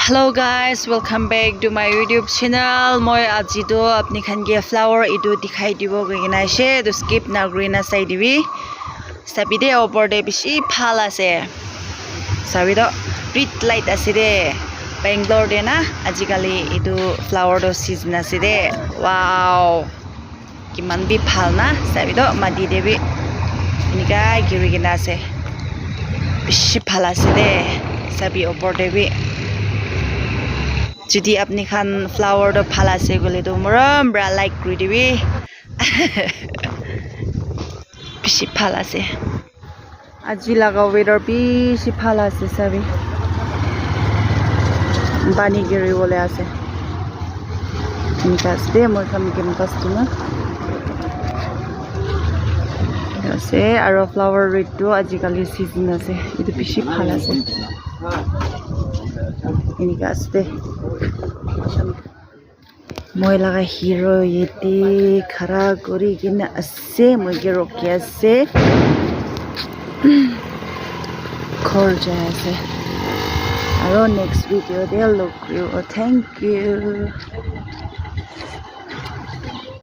Hello guys, welcome back to my YouTube channel. Moi aji to apni khan ke flower edu dikhai dibo koina ase to skip na green sai dibi. Sabi de over de bishi phal ase. Sabi do street light ase de. Bangalore de na ajikali edu flower do season ase de. Wow. Kiman bi phal na sabi do madi de bi nika giri gina ase. Bishi phal ase de. Sabi over de bi যদি আপনি খান flower তো ভাল আছে গলে তো মরম bra like কৰি দিবি বেশি ভাল আছে আজি লাগা ওয়েদার বেশি ভাল আছে সবই পানি গিরি বলে আছে নিকাস দে মই কাম কেন কাস্টমার আছে আর ফ্লাওয়ার রেটটো আজিকালি সিজন আছে এটা বেশি ভাল আছে ini kaste moi laga hero yete khara kori kina ase moi ke roki ase khor ja ase aro next video de look you thank you